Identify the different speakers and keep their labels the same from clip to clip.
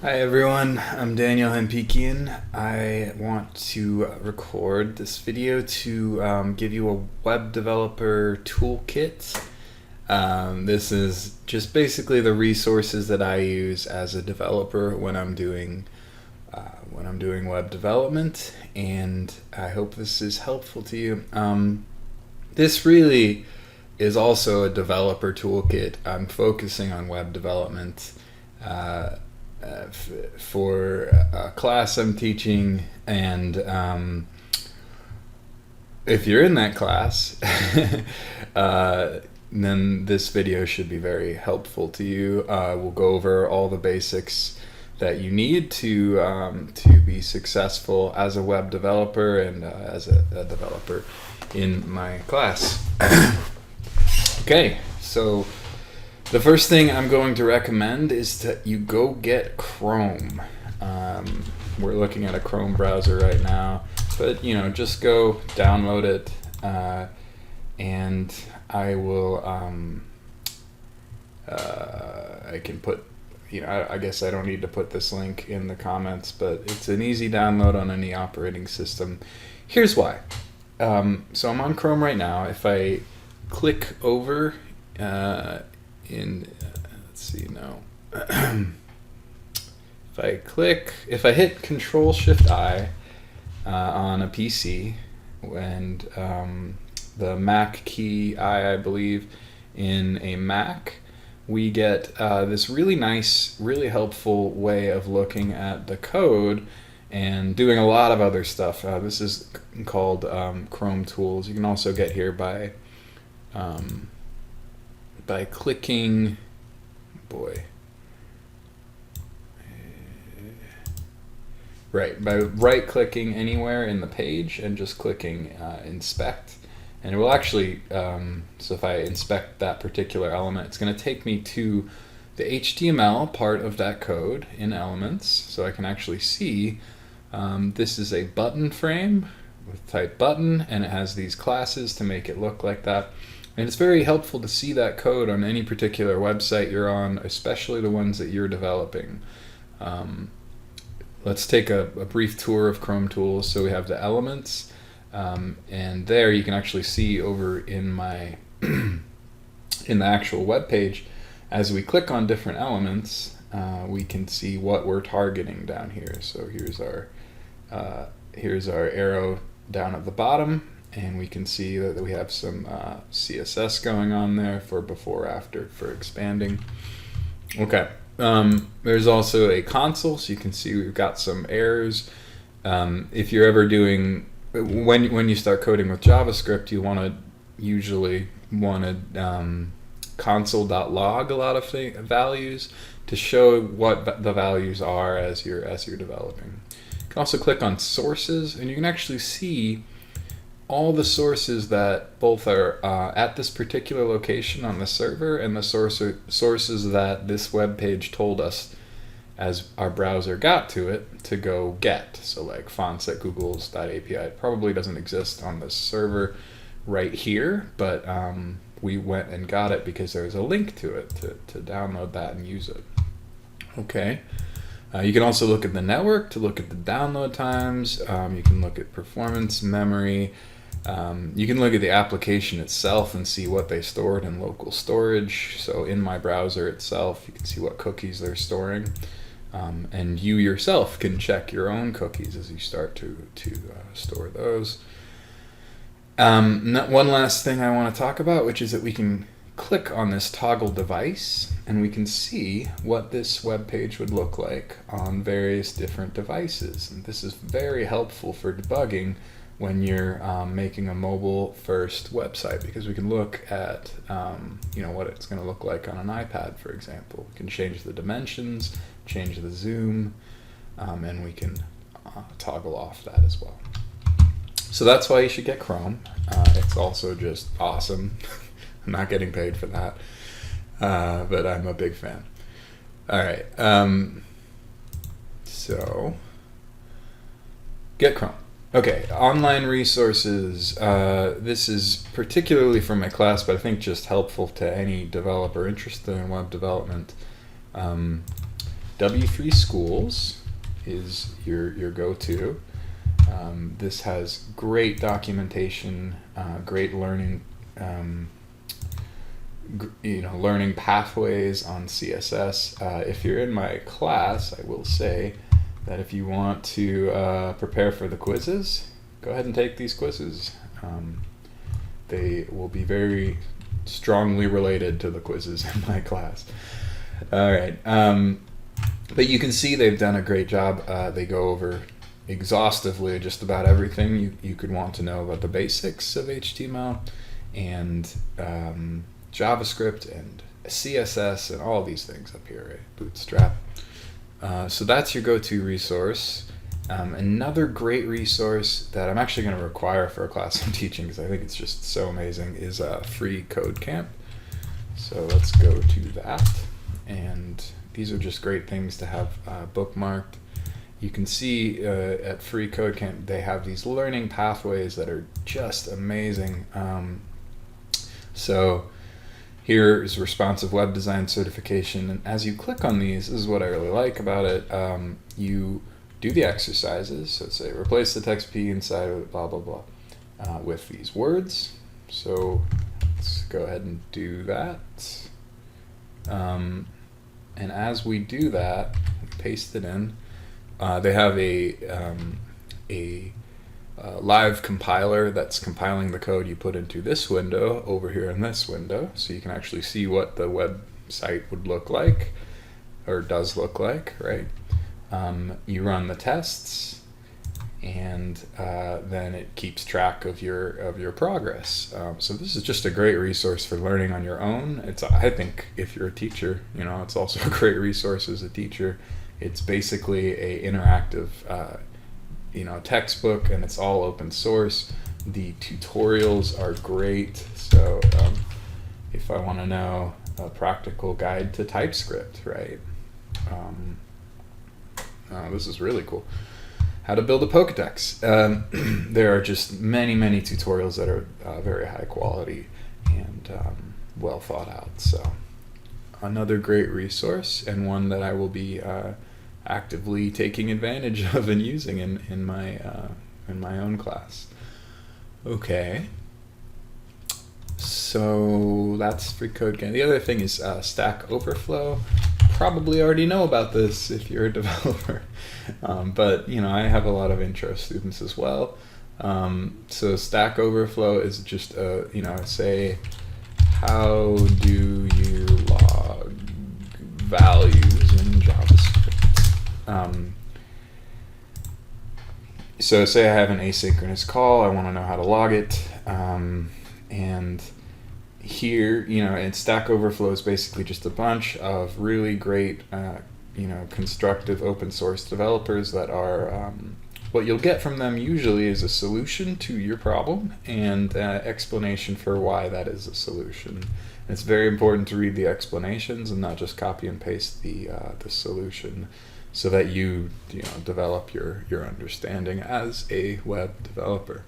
Speaker 1: Hi everyone, I'm Daniel Hempikian. I want to record this video to give you a web developer toolkit. This is just basically the resources that I use as a developer when I'm doing web development, and I hope this is helpful to you. This really is also a developer toolkit. I'm focusing on web development. For a class I'm teaching, and if you're in that class, then this video should be very helpful to you. We'll go over all the basics that you need to be successful as a web developer and as a developer in my class. Okay, so the first thing I'm going to recommend is that you go get Chrome. We're looking at a Chrome browser right now, but just go download it, and I will. I can put. I guess I don't need to put this link in the comments, but it's an easy download on any operating system. Here's why. So I'm on Chrome right now. If I click over. Let's see now. If I hit Control Shift I on a PC, and the Mac key I believe in a Mac, we get this really nice, really helpful way of looking at the code and doing a lot of other stuff. This is called Chrome Tools. You can also get here by clicking, by right-clicking anywhere in the page and just clicking inspect, and it will actually, so if I inspect that particular element, it's going to take me to the HTML part of that code in Elements, so I can actually see this is a button frame with type button, and it has these classes to make it look like that. And it's very helpful to see that code on any particular website you're on, especially the ones that you're developing. Let's take a brief tour of Chrome Tools. So we have the elements, and there you can actually see over in my in the actual web page, as we click on different elements, we can see what we're targeting down here. So here's our arrow down at the bottom. And we can see that we have some CSS going on there for before after for expanding. Okay, there's also a console, so you can see we've got some errors. If you're ever doing, when you start coding with JavaScript, you usually want to console.log a lot of values to show what the values are as you're developing. You can also click on sources, and you can actually see all the sources that both are at this particular location on the server, and the sources that this web page told us as our browser got to it to go get. So like fonts at googles.api, it probably doesn't exist on the server right here, but we went and got it because there's a link to it to download that and use it. Okay. You can also look at the network to look at the download times. You can look at performance, memory. You can look at the application itself and see what they stored in local storage. So in my browser itself, you can see what cookies they're storing. And you yourself can check your own cookies as you start to store those. One last thing I want to talk about, which is that we can click on this toggle device, and we can see what this web page would look like on various different devices. And this is very helpful for debugging when you're making a mobile first website, because we can look at what it's going to look like on an iPad, for example. We can change the dimensions, change the zoom, and we can toggle off that as well. So that's why you should get Chrome. It's also just awesome. I'm not getting paid for that, but I'm a big fan. All right, so get Chrome. Okay, online resources. This is particularly for my class, but I think just helpful to any developer interested in web development. W3 Schools is your go-to. This has great documentation, great learning, learning pathways on CSS. If you're in my class, I will say that if you want to prepare for the quizzes, go ahead and take these quizzes. They will be very strongly related to the quizzes in my class. All right. But you can see they've done a great job. They go over exhaustively just about everything you could want to know about the basics of HTML and JavaScript and CSS and all these things up here, right? Bootstrap. So that's your go-to resource. Another great resource that I'm actually going to require for a class I'm teaching because I think it's just so amazing is Free Code Camp. So let's go to that. And these are just great things to have bookmarked. You can see at Free Code Camp they have these learning pathways that are just amazing. So here is responsive web design certification, and as you click on these, this is what I really like about it. You do the exercises, so say replace the text P inside of blah blah blah with these words. So let's go ahead and do that. And as we do that, paste it in. They have a live compiler that's compiling the code you put into this window over here in this window, so you can actually see what the website would look like, or does look like, right? You run the tests, and then it keeps track of your progress. So this is just a great resource for learning on your own. I think if you're a teacher, it's also a great resource as a teacher. It's basically a interactive textbook, and it's all open source. The tutorials are great. So if I want to know a practical guide to TypeScript, right? This is really cool. How to build a Pokédex. There are just many tutorials that are very high quality and well thought out. So another great resource, and one that I will be actively taking advantage of and using in my own class. Okay. So that's Free Code Camp. The other thing is Stack Overflow. Probably already know about this if you're a developer, but I have a lot of intro students as well. So Stack Overflow is just say, how do you log values in JavaScript? So say I have an asynchronous call, I want to know how to log it, and here, and Stack Overflow is basically just a bunch of really great, constructive open source developers that are, what you'll get from them usually is a solution to your problem and explanation for why that is a solution. And it's very important to read the explanations and not just copy and paste the solution, so that you develop your understanding as a web developer.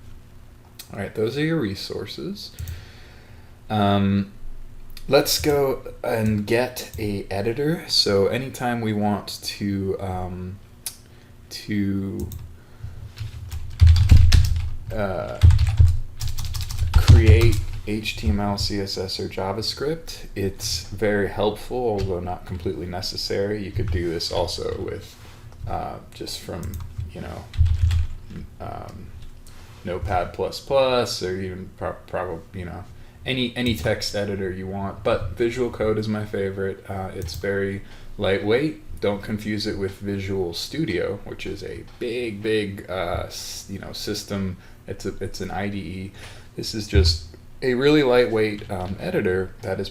Speaker 1: All right, those are your resources. Let's go and get a editor. So anytime we want to create HTML, CSS, or JavaScript, it's very helpful, although not completely necessary. You could do this also with just from Notepad++, or even probably any text editor you want, but Visual Code is my favorite. It's very lightweight. Don't confuse it with Visual Studio, which is a big system. It's an IDE. This is just a really lightweight editor that is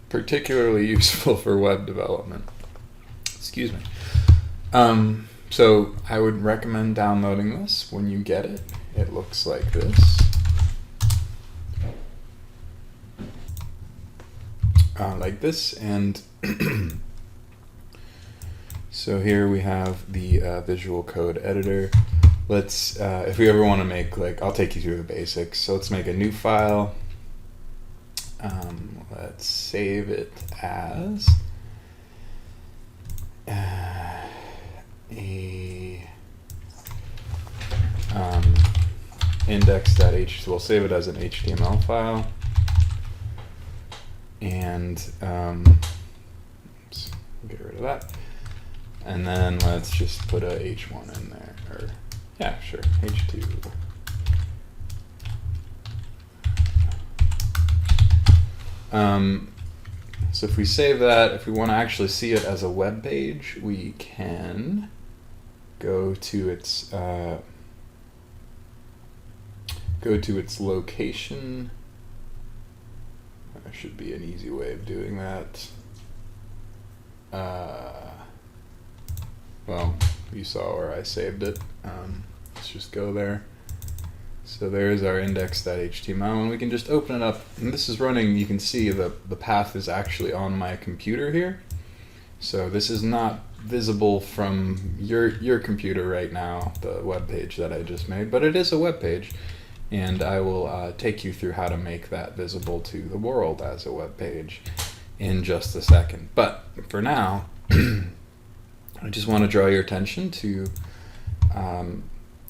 Speaker 1: particularly useful for web development. Excuse me. So I would recommend downloading this when you get it. It looks like this. Like this, and so here we have the Visual Code editor. Let's, if we ever want to make, I'll take you through the basics. So let's make a new file. Let's save it as a index.html. We'll save it as an HTML file, and oops, get rid of that. And then let's just put a h1 in there, or yeah, sure, h2. So if we save that, if we want to actually see it as a web page, we can go to its location. There should be an easy way of doing that. Well, you saw where I saved it. Let's just go there. So there's our index.html, and we can just open it up. And this is running, you can see the path is actually on my computer here. So this is not visible from your computer right now, the web page that I just made, but it is a web page. And I will take you through how to make that visible to the world as a web page in just a second. But for now, I just want to draw your attention to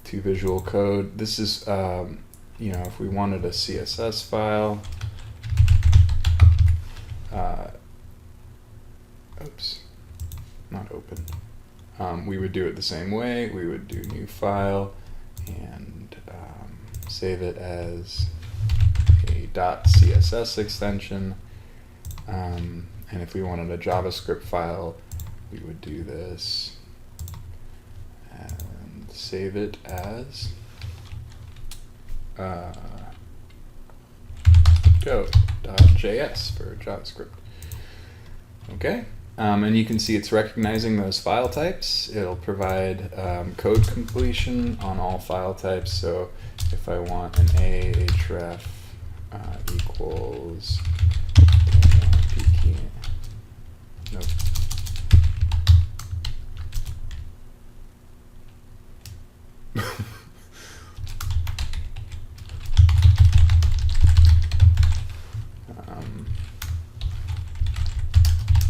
Speaker 1: Visual Code. This is, you know, if we wanted a CSS file, oops, not open. We would do it the same way. We would do new file and save it as a .css extension. And if we wanted a JavaScript file, we would do this and save it as go.js for JavaScript. Okay, and you can see it's recognizing those file types. It'll provide code completion on all file types. So if I want an ahref equals nope.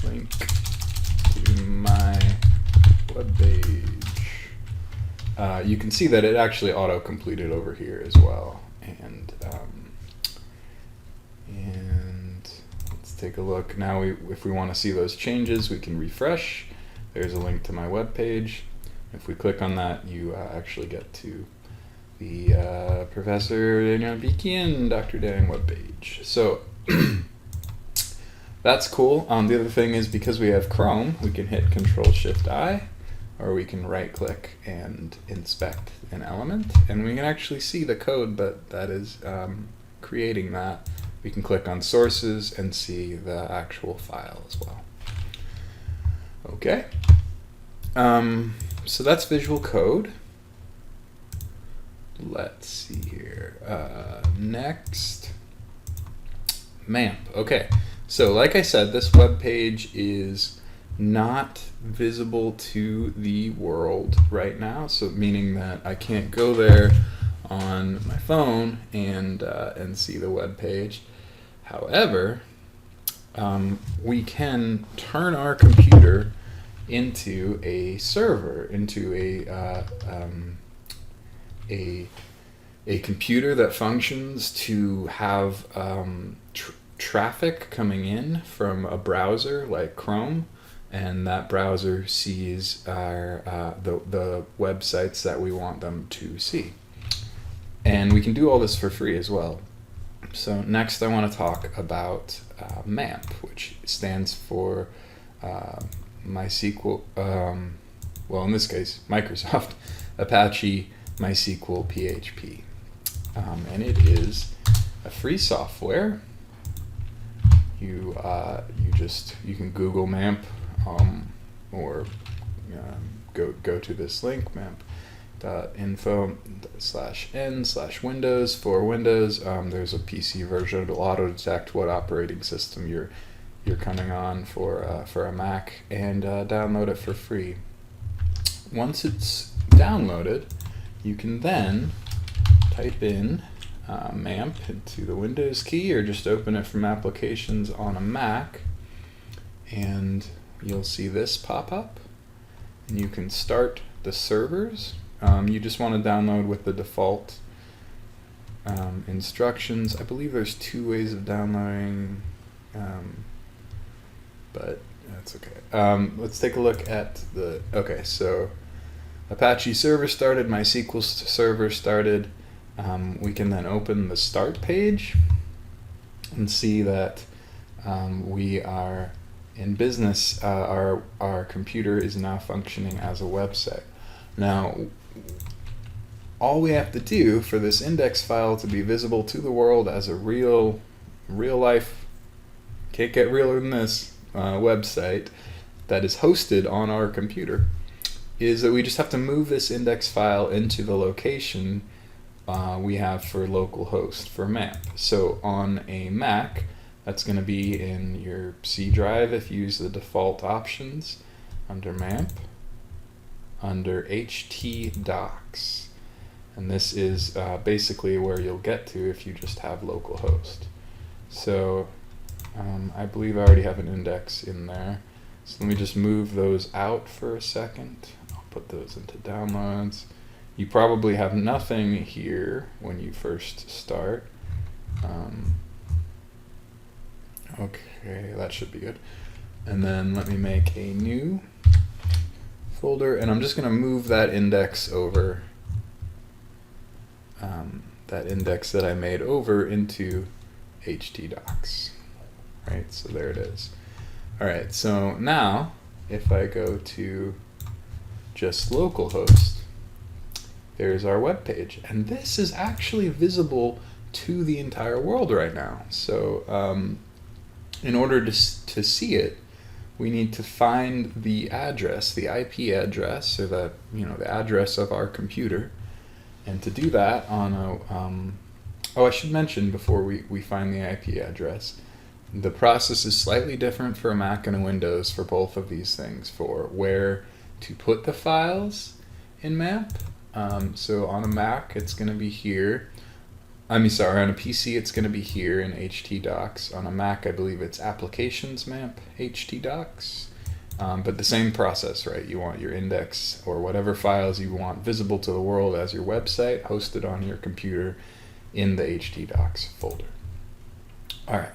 Speaker 1: Link to my web page. You can see that it actually auto-completed over here as well. And let's take a look. Now, if we want to see those changes, we can refresh. There's a link to my web page. If we click on that, you actually get to the Professor Daniel Beekian, Dr. Dan webpage. So that's cool. The other thing is, because we have Chrome, we can hit Control-Shift-I, or we can right-click and inspect an element, and we can actually see the code that is creating that. We can click on sources and see the actual file as well. Okay. So that's Visual Code. Let's see here. Next, MAMP. Okay, so like I said, this web page is not visible to the world right now. So meaning that I can't go there on my phone and see the web page. However, we can turn our computer into a server, into a computer that functions to have traffic coming in from a browser like Chrome, and that browser sees our the websites that we want them to see. And we can do all this for free as well. So next I want to talk about MAMP, which stands for MySQL, well, in this case, Microsoft Apache MySQL PHP. And it is a free software. You can Google MAMP, or go to this link, mamp.info/n/Windows for Windows. There's a PC version. It'll auto detect what operating system you're coming on for a Mac, and download it for free. Once it's downloaded, you can then type in MAMP into the Windows key, or just open it from applications on a Mac, and you'll see this pop up. you can start the servers. You just want to download with the default instructions. I believe there's 2 ways of downloading, but that's okay. Let's take a look at the, okay, so Apache server started, MySQL server started. We can then open the start page and see that we are in business. Our computer is now functioning as a website. Now, all we have to do for this index file to be visible to the world as a real life, can't get realer than this, website that is hosted on our computer, is that we just have to move this index file into the location we have for localhost for MAMP. So on a Mac, that's going to be in your C drive if you use the default options under MAMP, under htdocs. And this is basically where you'll get to if you just have localhost. So I believe I already have an index in there. So let me just move those out for a second. I'll put those into downloads. You probably have nothing here when you first start. Okay, that should be good. And then let me make a new folder, and I'm just going to move that index over, that index that I made over into htdocs. Right, so there it is. All right, so now if I go to just localhost, there's our web page, and this is actually visible to the entire world right now. So in order to see it, we need to find the address, the IP address, or the the address of our computer. And to do that on a I should mention before we find the IP address, the process is slightly different for a Mac and a Windows for both of these things, for where to put the files in MAMP. So on a Mac, it's going to be here. On a PC, it's going to be here in htdocs. On a Mac, I believe it's applications MAMP htdocs. But the same process, right? You want your index or whatever files you want visible to the world as your website hosted on your computer in the htdocs folder. All right,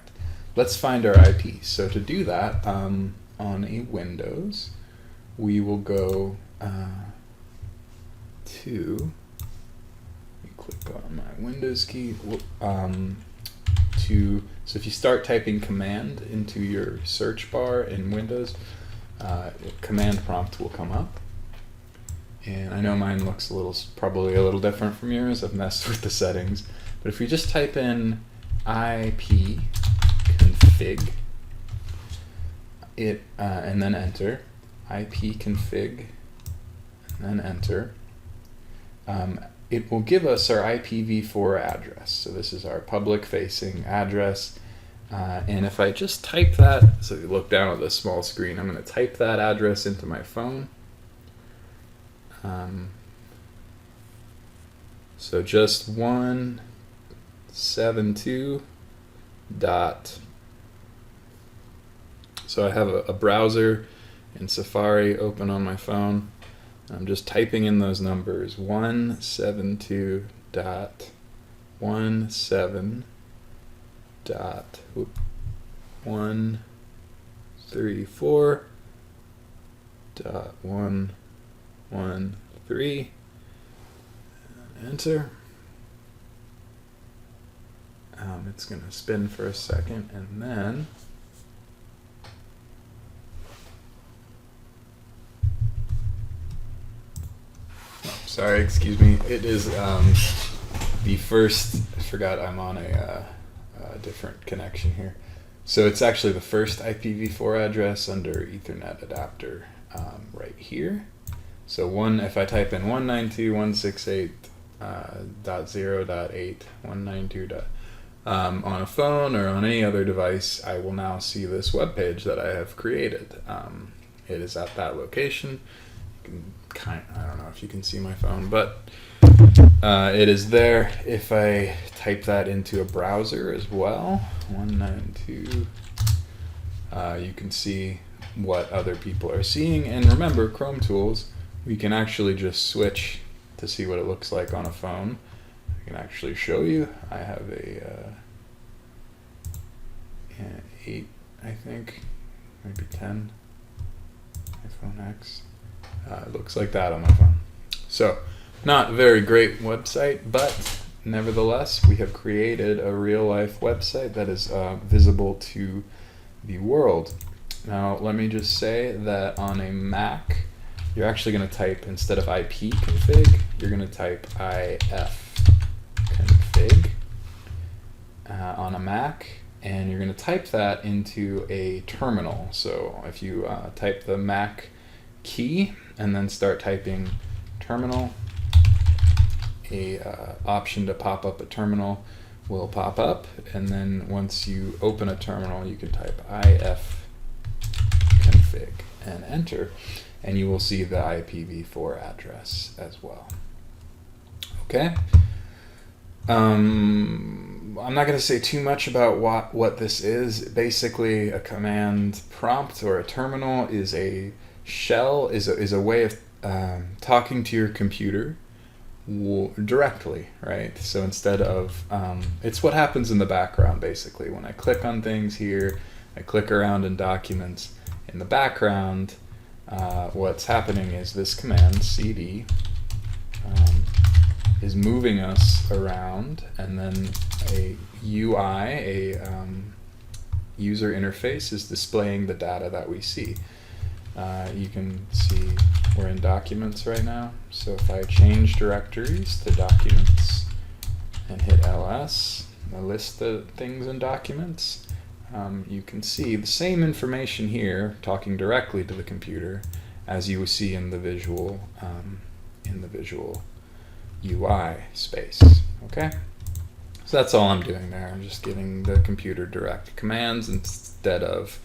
Speaker 1: let's find our IP. So to do that, on a Windows, we will go click on my Windows key, so if you start typing command into your search bar in Windows, command prompt will come up. And I know mine looks probably a little different from yours. I've messed with the settings. But if we just type in ipconfig and then enter, ipconfig and then enter, it will give us our IPv4 address. So this is our public facing address. And if I just type that, so if you look down at the small screen, I'm going to type that address into my phone. So just 172 dot. So I have a browser in Safari open on my phone. I'm just typing in those numbers, 172.17 dot 134.113, enter. It's going to spin for a second, and then sorry, excuse me. It is the first, I forgot I'm on a different connection here. So it's actually the first IPv4 address under Ethernet adapter right here. So if I type in 192.168.0.8, on a phone or on any other device, I will now see this web page that I have created. It is at that location. I don't know if you can see my phone, but it is there. If I type that into a browser as well, 192, you can see what other people are seeing. And remember, Chrome tools, we can actually just switch to see what it looks like on a phone. I can actually show you. I have a 8, I think, maybe 10, iPhone X. It looks like that on my phone. So, not a very great website, but nevertheless, we have created a real-life website that is visible to the world. Now, let me just say that on a Mac, you're actually going to type, instead of ipconfig, you're going to type ifconfig on a Mac, and you're going to type that into a terminal. So if you type the Mac key and then start typing terminal, a option to pop up a terminal will pop up, and then once you open a terminal, you can type ifconfig and enter, and you will see the IPv4 address as well. Okay. I'm not going to say too much about what this is. Basically, a command prompt or a terminal is a shell, is a way of talking to your computer directly, right? So instead of, it's what happens in the background basically. When I click on things here, I click around in documents. In the background, what's happening is this command, cd, is moving us around, and then a UI, a user interface, is displaying the data that we see. You can see we're in documents right now, so if I change directories to documents and hit ls, I list the things in documents, you can see the same information here talking directly to the computer as you see in the visual UI space. Okay, so that's all I'm doing there. I'm just giving the computer direct commands instead of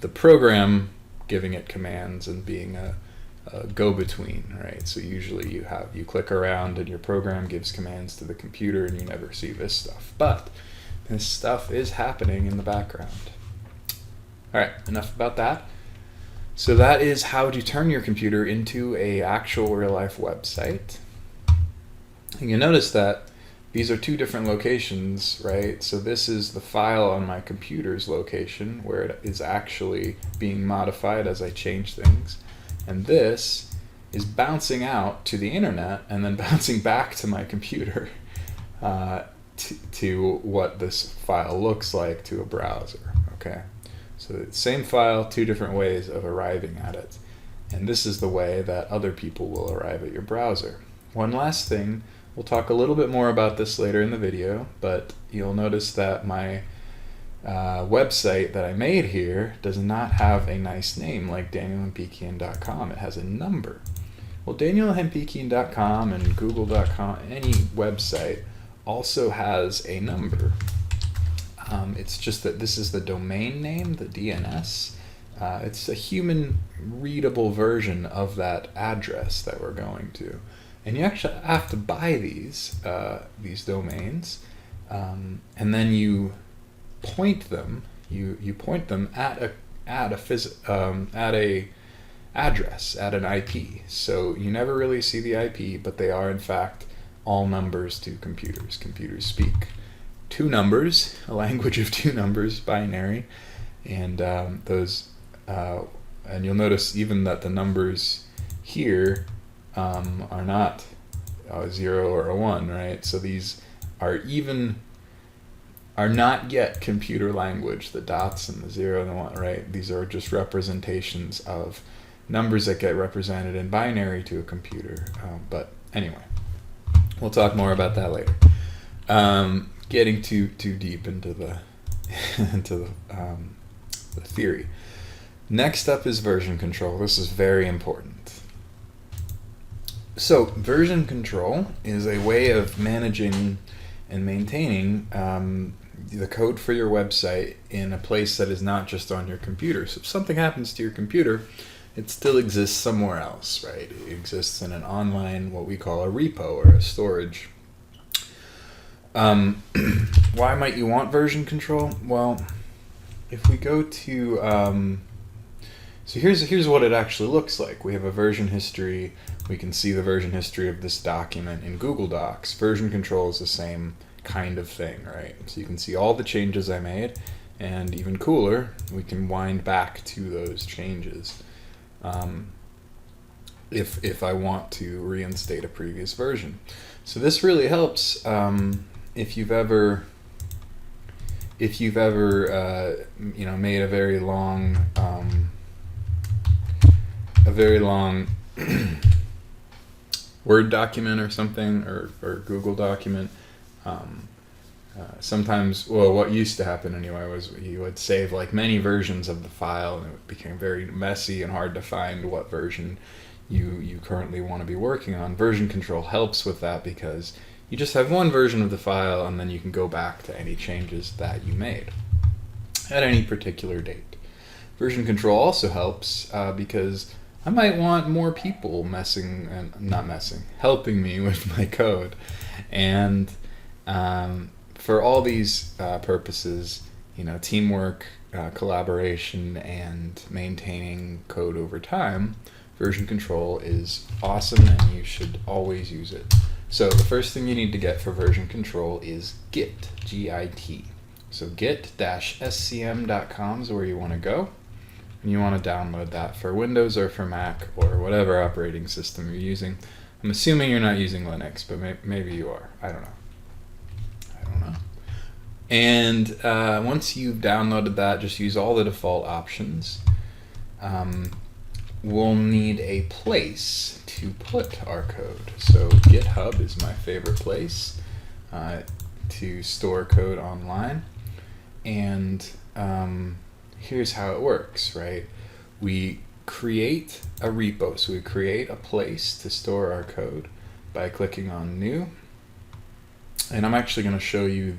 Speaker 1: the program giving it commands and being a go-between, right? So usually you click around and your program gives commands to the computer, and you never see this stuff. But this stuff is happening in the background. All right, enough about that. So that is how to turn your computer into a actual real-life website. And you notice that these are two different locations, right? So this is the file on my computer's location where it is actually being modified as I change things. And this is bouncing out to the internet and then bouncing back to my computer to what this file looks like to a browser, okay? So the same file, two different ways of arriving at it. And this is the way that other people will arrive at your browser. One last thing, we'll talk a little bit more about this later in the video, but you'll notice that my website that I made here does not have a nice name like DanielHempikian.com. It has a number. Well, DanielHempikian.com and Google.com, any website, also has a number. It's just that this is the domain name, the DNS. It's a human readable version of that address that we're going to. And you actually have to buy these domains, and then you point them. You point them at a address, at an IP. So you never really see the IP, but they are in fact all numbers to computers. Computers speak two numbers, a language of two numbers, binary, and those. And you'll notice even that the numbers here are not a 0 or a 1, right? So these are not yet computer language, the dots and the 0 and the 1, right? These are just representations of numbers that get represented in binary to a computer. But anyway, we'll talk more about that later. Getting too deep into the into the theory. Next up is version control. This is very important. So version control is a way of managing and maintaining the code for your website in a place that is not just on your computer. So if something happens to your computer, it still exists somewhere else, right? It exists in an online, what we call a repo or a storage. Why might you want version control? Well, if we go to So here's what it actually looks like. We have a version history. We can see the version history of this document in Google Docs. Version control is the same kind of thing, right? So you can see all the changes I made, and even cooler, we can wind back to those changes if I want to reinstate a previous version. So this really helps if you've ever made a very long Word document or something, or Google document. Sometimes, well, what used to happen anyway was you would save like many versions of the file, and it became very messy and hard to find what version you currently want to be working on. Version control helps with that because you just have one version of the file, and then you can go back to any changes that you made at any particular date. Version control also helps because I might want more people helping me with my code. And for all these purposes, teamwork, collaboration, and maintaining code over time, version control is awesome, and you should always use it. So the first thing you need to get for version control is Git, G-I-T. So git-scm.com is where you want to go. And you want to download that for Windows or for Mac or whatever operating system you're using. I'm assuming you're not using Linux, but maybe you are. I don't know. And once you've downloaded that, just use all the default options. We'll need a place to put our code. So GitHub is my favorite place to store code online. And here's how it works, right? We create a repo, so we create a place to store our code by clicking on New. And I'm actually going to show you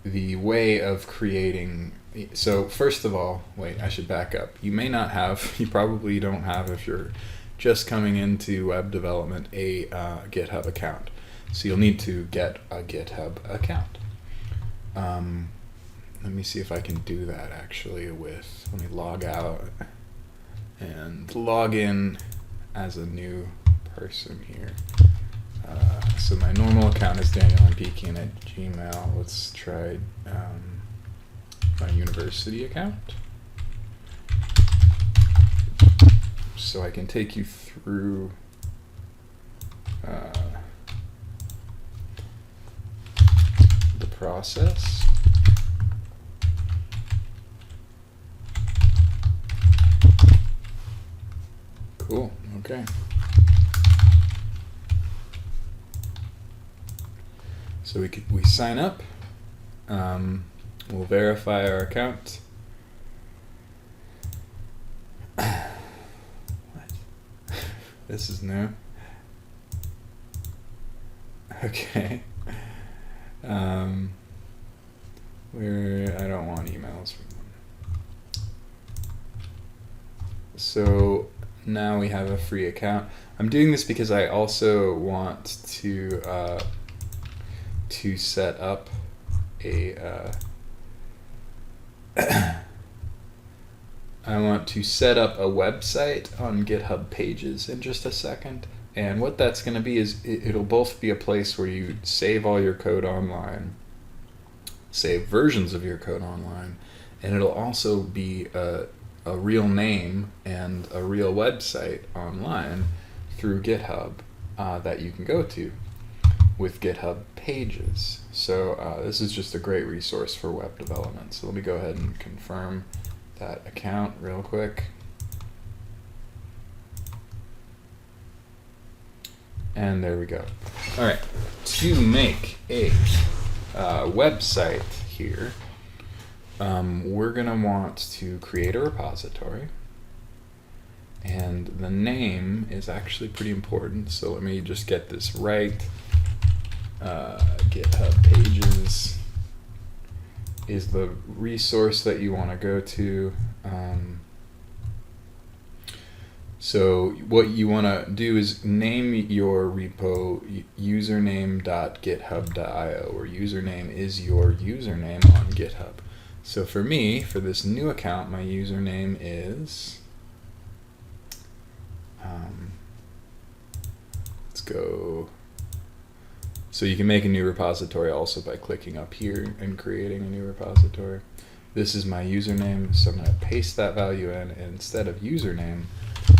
Speaker 1: the way of creating. So first of all, wait, I should back up. You probably don't have, if you're just coming into web development, a GitHub account. So you'll need to get a GitHub account. Let me see if I can do that actually let me log out and log in as a new person here. So my normal account is DanielMPekin@gmail. Let's try my university account. So I can take you through the process. Cool, okay. So we sign up, we'll verify our account. What? This is new. Okay. I don't want emails from them. So now we have a free account. I'm doing this because I also want to set up a I want to set up a website on GitHub Pages in just a second. And what that's going to be is it'll both be a place where you save all your code online, save versions of your code online, and it'll also be a real name and a real website online through GitHub that you can go to with GitHub Pages. So this is just a great resource for web development. So let me go ahead and confirm that account real quick. And there we go. All right, to make a website here, we're gonna want to create a repository, and the name is actually pretty important. So let me just get this right. GitHub Pages is the resource that you want to go to. So what you want to do is name your repo username.github.io, where username is your username on GitHub. So for me, for this new account, my username is, let's go, so you can make a new repository also by clicking up here and creating a new repository. This is my username, so I'm going to paste that value in, and instead of username,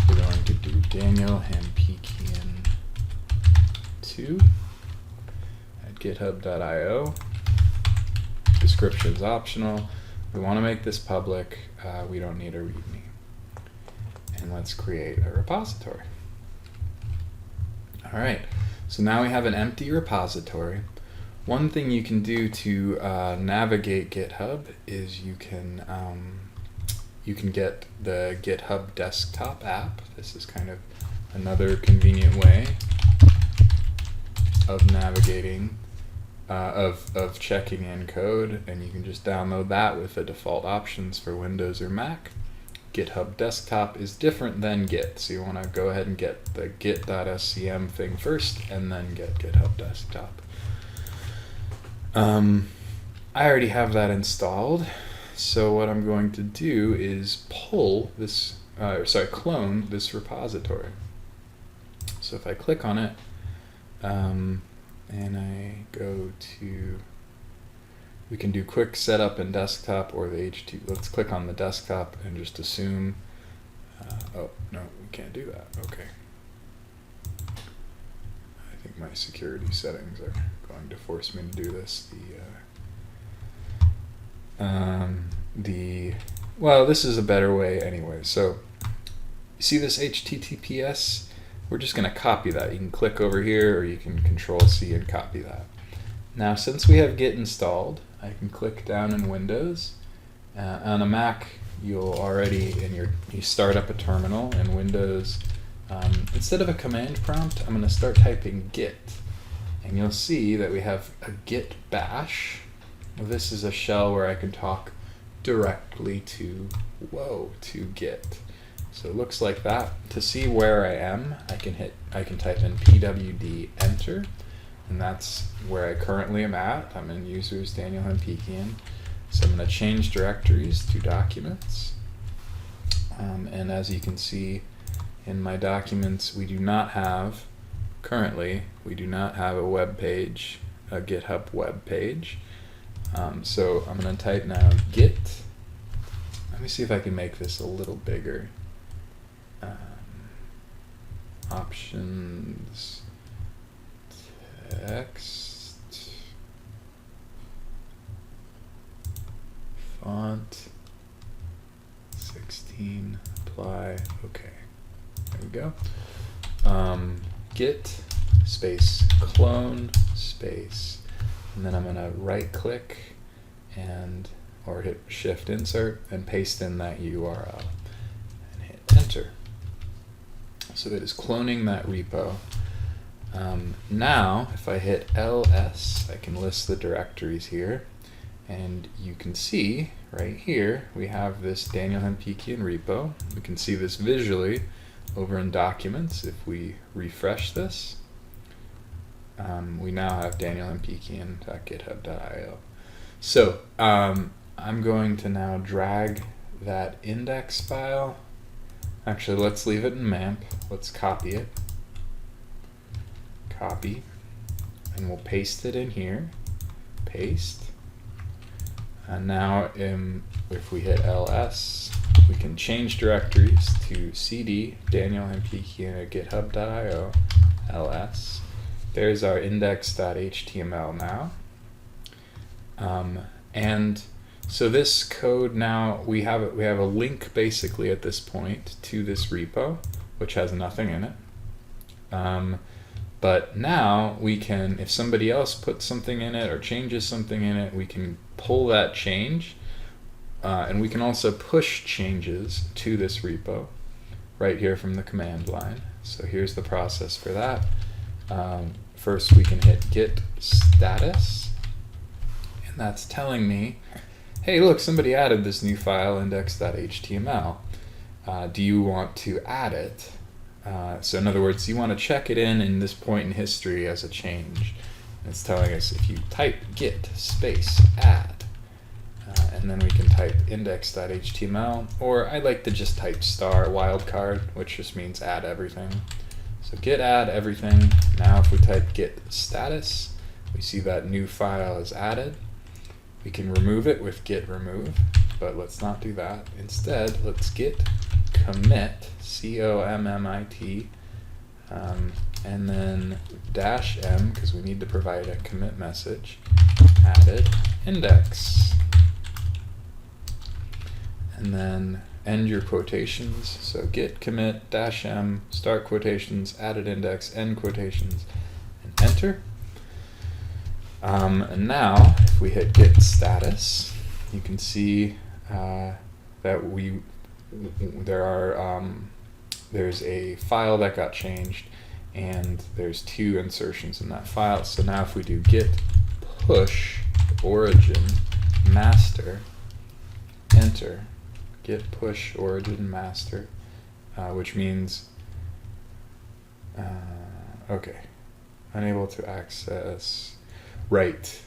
Speaker 1: we're going to do Daniel Hampikian 2 at github.io. Description's optional. We want to make this public. We don't need a README. And let's create a repository. All right, so now we have an empty repository. One thing you can do to navigate GitHub is you can get the GitHub Desktop app. This is kind of another convenient way of navigating, of checking in code, and you can just download that with the default options for Windows or Mac. GitHub Desktop is different than Git, so you want to go ahead and get the git.scm thing first, and then get GitHub Desktop. I already have that installed, so what I'm going to do is pull this, clone this repository. So if I click on it, and I go to, we can do quick setup in desktop or the H2. Let's click on the desktop and just assume, oh no, we can't do that, okay. I think my security settings are going to force me to do this. Well, this is a better way anyway. So you see this HTTPS? We're just going to copy that. You can click over here, or you can Control-C and copy that. Now, since we have Git installed, I can click down in Windows. On a Mac, you'll already, you start up a terminal in Windows. Instead of a command prompt, I'm going to start typing Git. And you'll see that we have a Git bash. This is a shell where I can talk directly to Git. So it looks like that. To see where I am, I can type in pwd enter, and that's where I currently am at. I'm in users Daniel Hampikian. So I'm going to change directories to documents. And as you can see in my documents, we do not have, currently, we do not have a web page, a GitHub web page. So I'm going to type now git. Let me see if I can make this a little bigger. Options, text, font, 16, apply, okay. There we go. Git space clone space, and then I'm going to right click or hit shift insert and paste in that URL and hit enter. So it is cloning that repo. Now if I hit ls, I can list the directories here, and you can see right here we have this Daniel Hampikian repo. We can see this visually over in documents. If we refresh this, we now have danielhampikian.github.io. So I'm going to now drag that index file. Actually, let's leave it in MAMP. Let's copy it. Copy. And we'll paste it in here. Paste. And now if we hit ls, we can change directories to cd Daniel Hampikian at github.io ls. There's our index.html now. And so this code now, we have a link basically at this point to this repo, which has nothing in it. But now we can, if somebody else puts something in it or changes something in it, we can pull that change, and we can also push changes to this repo right here from the command line. So here's the process for that. First we can hit git status, and that's telling me, hey look, somebody added this new file index.html. Do you want to add it? So in other words, you want to check it in this point in history as a change. And it's telling us if you type git space add, and and then we can type index.html, or I like to just type star wildcard, which just means add everything. So git add everything. Now if we type git status, we see that new file is added. We can remove it with git remove, but let's not do that. Instead, let's git commit, C-O-M-M-I-T, and then -m, because we need to provide a commit message, added index. And then end your quotations. So git commit -m, start quotations, added index, end quotations, and enter. And now, if we hit git status, you can see that there's a file that got changed, and there's 2 insertions in that file. So now if we do git push origin master, enter, git push origin master, which means, okay, unable to access, right,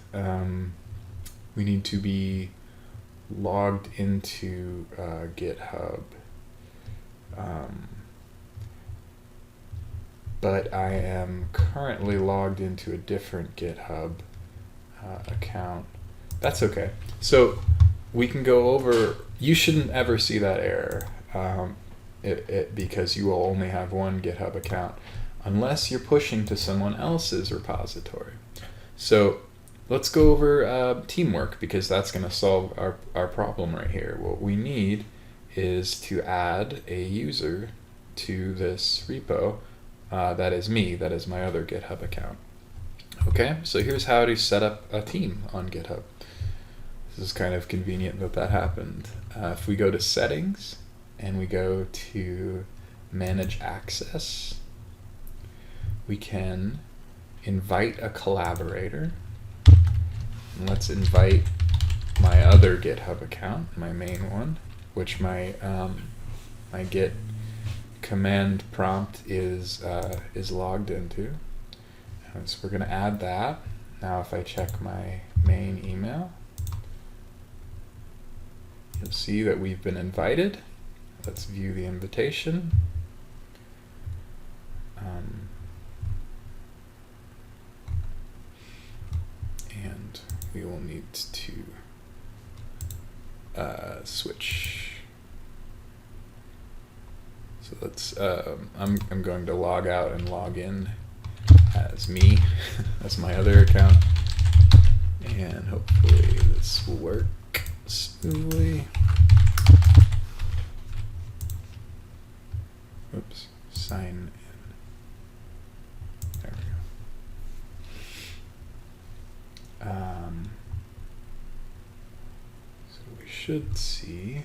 Speaker 1: we need to be logged into GitHub. But I am currently logged into a different GitHub account. That's okay. So we can go over, you shouldn't ever see that error because you will only have one GitHub account unless you're pushing to someone else's repository. So let's go over teamwork, because that's going to solve our problem right here. What we need is to add a user to this repo. That is me, that is my other GitHub account. Okay, so here's how to set up a team on GitHub. This is kind of convenient that happened. If we go to settings and we go to manage access, we can invite a collaborator. And let's invite my other GitHub account, my main one, which my git command prompt is logged into. So we're going to add that. Now if I check my main email, you'll see that we've been invited. Let's view the invitation. And we will need to switch. So let's, I'm going to log out and log in as me, as my other account, and hopefully this will work smoothly. Oops, sign in. There we go. So we should see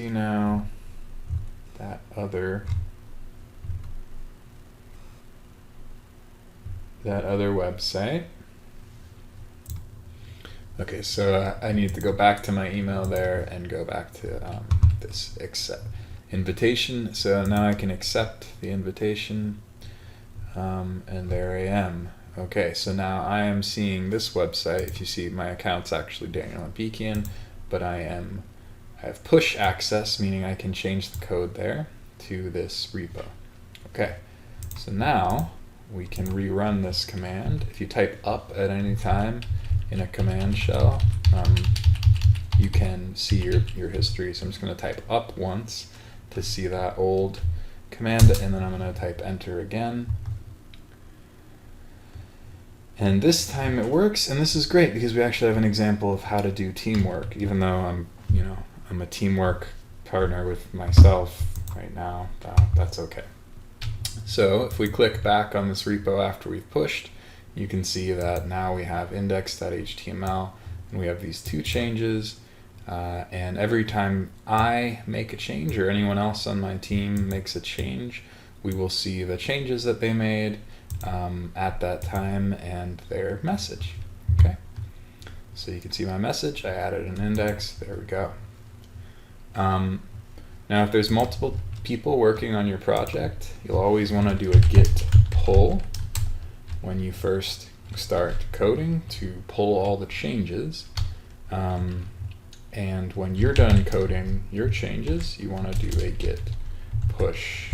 Speaker 1: now that other website. Okay, so I need to go back to my email there and go back to this accept invitation. So now I can accept the invitation, and there I am. Okay, so now I am seeing this website. If you see, my account's actually Daniel Apikian, but I have push access, meaning I can change the code there to this repo. Okay, so now we can rerun this command. If you type up at any time in a command shell, you can see your history. So I'm just going to type up once to see that old command, and then I'm going to type enter again. And this time it works, and this is great because we actually have an example of how to do teamwork, even though I'm a teamwork partner with myself right now. That's okay. So if we click back on this repo after we've pushed, you can see that now we have index.html, and we have these 2 changes, and every time I make a change or anyone else on my team makes a change, we will see the changes that they made at that time and their message. Okay, so you can see my message. I added an index. There we go. Now if there's multiple people working on your project, you'll always want to do a git pull when you first start coding to pull all the changes. And when you're done coding your changes, you want to do a git push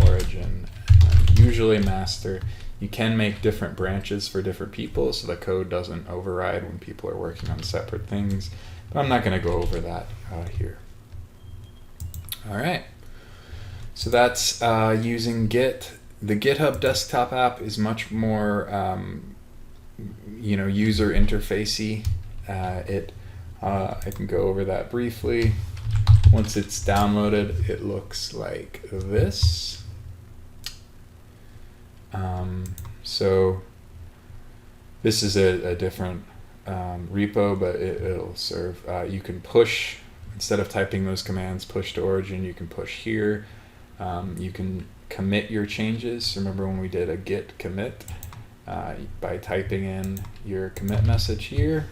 Speaker 1: origin, and usually master. You can make different branches for different people so the code doesn't override when people are working on separate things, but I'm not going to go over that here. All right, so that's using Git. The GitHub Desktop app is much more user interfacey. I can go over that briefly. Once it's downloaded, it looks like this. So this is a different repo, but it'll serve. You can push, instead of typing those commands, push to origin, you can push here. You can commit your changes. Remember when we did a git commit? By typing in your commit message here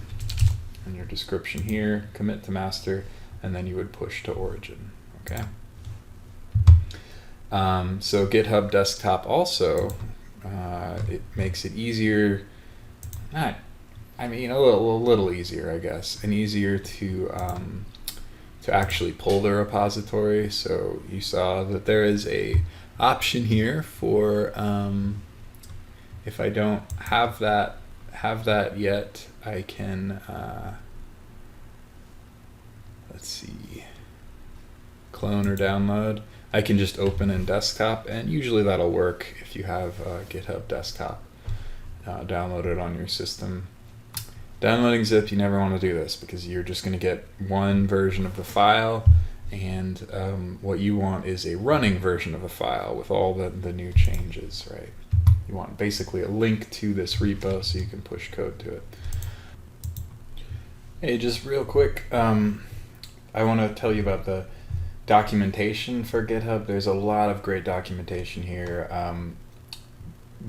Speaker 1: and your description here, commit to master, and then you would push to origin. Okay. So GitHub Desktop also, it makes it easier, a little easier, I guess, and easier to actually pull the repository. So you saw that there is a option here for, if I don't have that yet, I can, let's see, clone or download. I can just open in Desktop, and usually that'll work if you have GitHub Desktop downloaded on your system. Downloading zip, you never want to do this because you're just going to get one version of the file, and what you want is a running version of the file with all the new changes, right? You want basically a link to this repo so you can push code to it. Hey, just real quick, I want to tell you about the documentation for GitHub. There's a lot of great documentation here.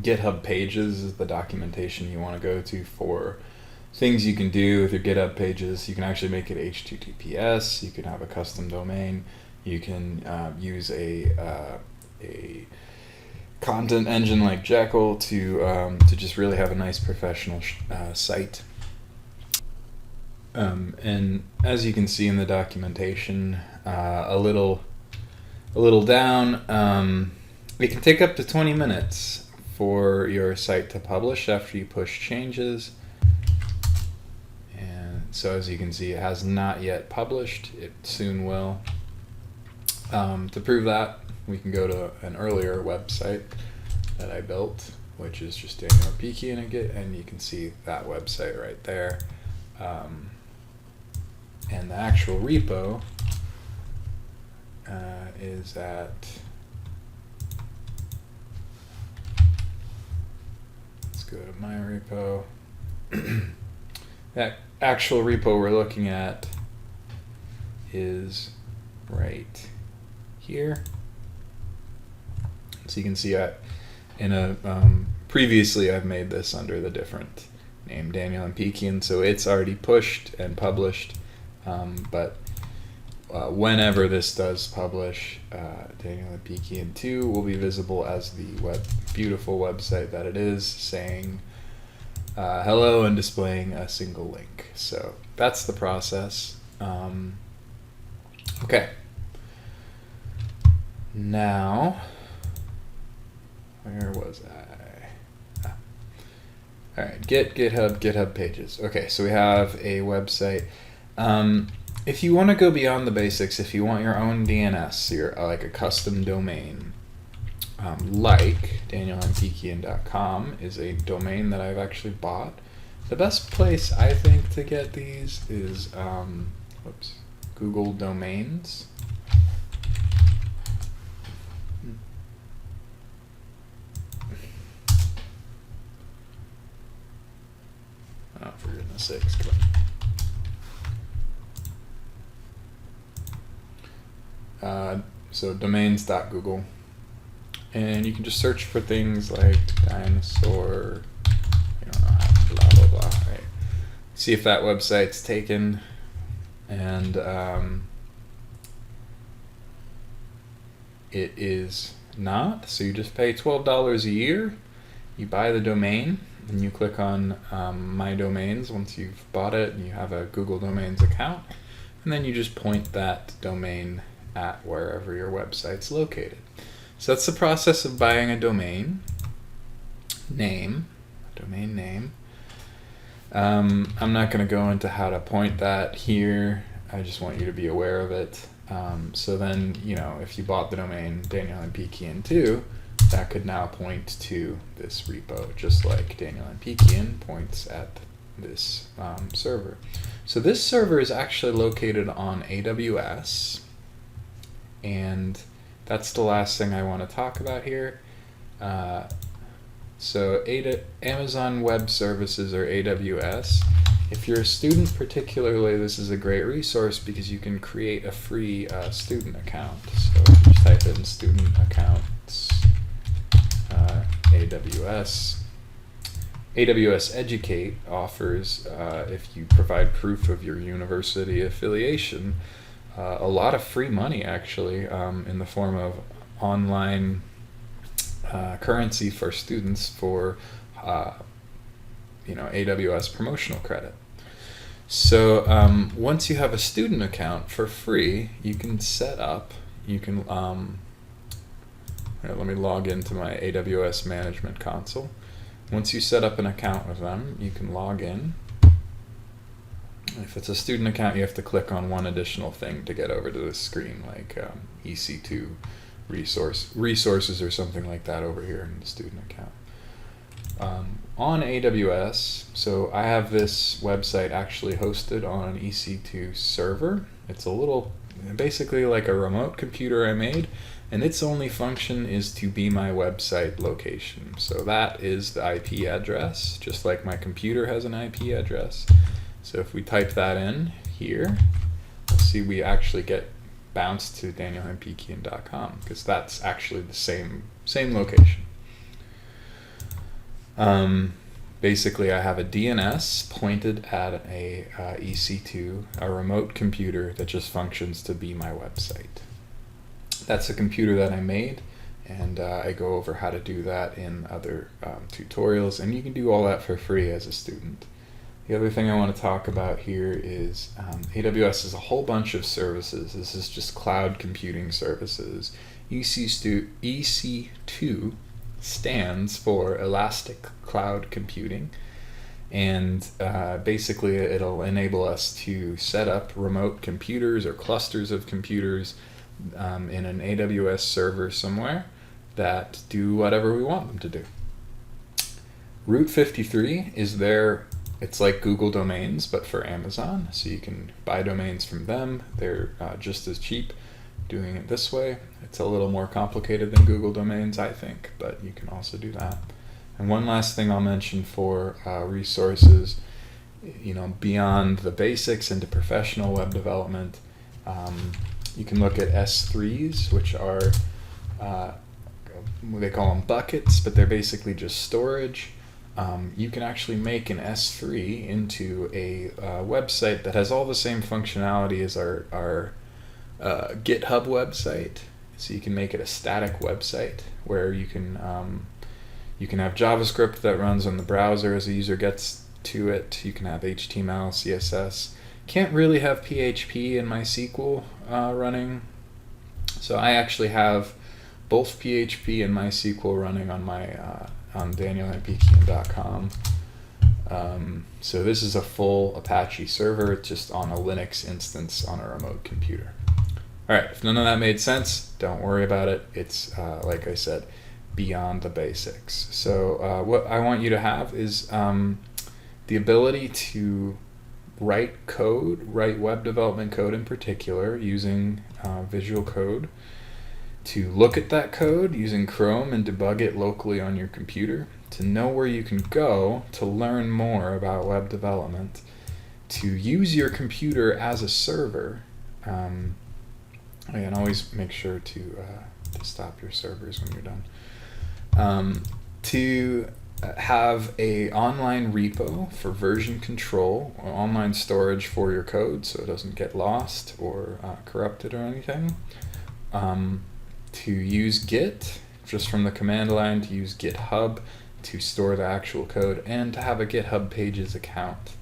Speaker 1: GitHub Pages is the documentation you want to go to for things you can do with your GitHub Pages. You can actually make it HTTPS. You can have a custom domain. You can use a content engine like Jekyll to just really have a nice professional site. And as you can see in the documentation, a little down, it can take up to 20 minutes for your site to publish after you push changes. And so as you can see, it has not yet published. It soon will. To prove that, we can go to an earlier website that I built, which is just Daniel Peaky in a Git, and you can see that website right there. And the actual repo is at, let's go to my repo. That actual repo we're looking at is right here. So you can see previously I've made this under the different name Daniel and Peaky, and so it's already pushed and published. But whenever this does publish, Daniel and Peaky and 2 will be visible as the beautiful website that it is, saying hello and displaying a single link. So that's the process. Okay. Now, where was I? All right, GitHub Pages. Okay, so we have a website. If you want to go beyond the basics, if you want your own DNS, like a custom domain, like danielandpeakian.com is a domain that I've actually bought. The best place I think to get these is Google Domains. Oh, for goodness sakes, come on. So domains.google, and you can just search for things like dinosaur, blah blah blah, right? See if that website's taken, and it is not. So you just pay $12 a year, you buy the domain, and you click on My Domains once you've bought it and you have a Google Domains account, and then you just point that domain at wherever your website's located. So that's the process of buying a domain name. I'm not going to go into how to point that here. I just want you to be aware of it. So then, if you bought the domain DanielMPkian2, that could now point to this repo, just like DanielMPkian points at this server. So this server is actually located on AWS, and that's the last thing I want to talk about here. So Amazon Web Services, or AWS, if you're a student particularly, this is a great resource because you can create a free student account. So if you just type in student accounts, AWS Educate offers, if you provide proof of your university affiliation, a lot of free money actually, in the form of online currency for students for AWS promotional credit. So once you have a student account for free, you can set up, let me log into my AWS management console. Once you set up an account with them, you can log in. If it's a student account, you have to click on one additional thing to get over to this screen, like EC2 resources or something like that over here in the student account. On AWS, so I have this website actually hosted on an EC2 server. It's basically like a remote computer I made, and its only function is to be my website location. So that is the IP address, just like my computer has an IP address. So if we type that in here, we'll see we actually get bounced to DanielMPkian.com, because that's actually the same location. Basically, I have a DNS pointed at a EC2, a remote computer that just functions to be my website. That's a computer that I made, and I go over how to do that in other tutorials, and you can do all that for free as a student. The other thing I want to talk about here is AWS is a whole bunch of services. This is just cloud computing services. EC2 stands for Elastic Cloud Computing, and basically it'll enable us to set up remote computers or clusters of computers in an AWS server somewhere that do whatever we want them to do. Route 53 is there. It's like Google Domains, but for Amazon. So you can buy domains from them. They're just as cheap doing it this way. It's a little more complicated than Google Domains, I think, but you can also do that. And one last thing I'll mention for resources, beyond the basics into professional web development, you can look at S3s, which are, they call them buckets, but they're basically just storage. You can actually make an S3 into a website that has all the same functionality as our GitHub website. So you can make it a static website where you can have JavaScript that runs on the browser as a user gets to it. You can have HTML, CSS. Can't really have PHP and MySQL running. So I actually have both PHP and MySQL running on my on DanielMPkian.com. So this is a full Apache server. It's just on a Linux instance on a remote computer. All right, if none of that made sense, don't worry about it. It's, like I said, beyond the basics. So what I want you to have is the ability to write web development code in particular, using Visual Code, to look at that code using Chrome and debug it locally on your computer, to know where you can go to learn more about web development, to use your computer as a server. And always make sure to stop your servers when you're done. To have a online repo for version control, or online storage for your code so it doesn't get lost or corrupted or anything. to use Git just from the command line, to use GitHub to store the actual code, and to have a GitHub Pages account.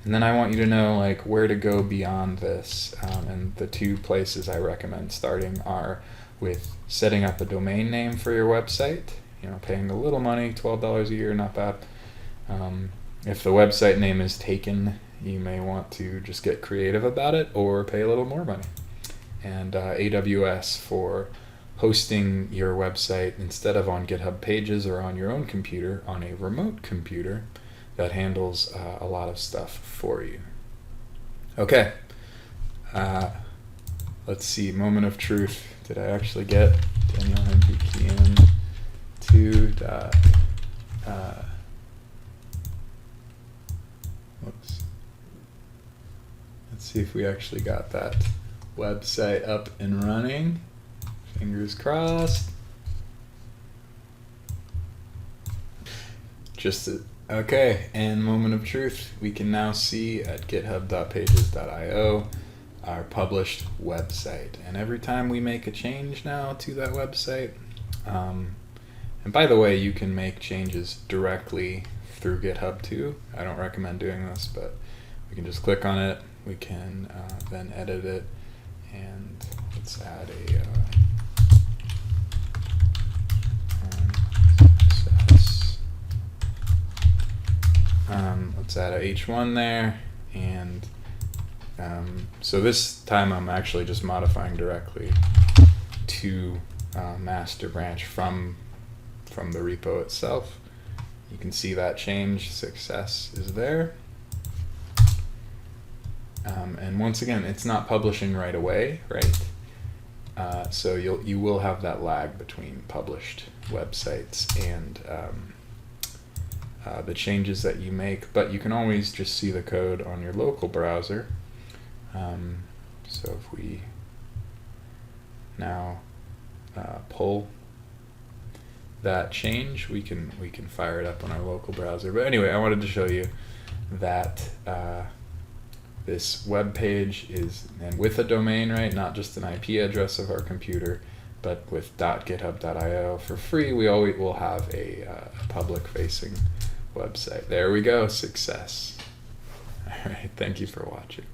Speaker 1: And then I want you to know like where to go beyond this. And the two places I recommend starting are with setting up a domain name for your website. Paying a little money, $12 a year, not bad. If the website name is taken, you may want to just get creative about it or pay a little more money. And AWS for hosting your website instead of on GitHub Pages or on your own computer, on a remote computer that handles a lot of stuff for you. Okay, let's see, moment of truth. Did I actually get Daniel Henrikian 2. Whoops. Let's see if we actually got that website up and running. Fingers crossed. Okay, and moment of truth. We can now see at github.pages.io our published website. And every time we make a change now to that website, and by the way, you can make changes directly through GitHub too. I don't recommend doing this, but we can just click on it. We can then edit it, and let's add let's add a H1 there, and so this time I'm actually just modifying directly to master branch from the repo itself. You can see that change success is there. And once again, it's not publishing right away, right? So you will have that lag between published websites and the changes that you make, but you can always just see the code on your local browser. So if we now pull that change, we can fire it up on our local browser. But anyway, I wanted to show you that this web page is, and with a domain, right, not just an IP address of our computer, but with .github.io for free, we always will have a public-facing website. There we go, success. All right, thank you for watching.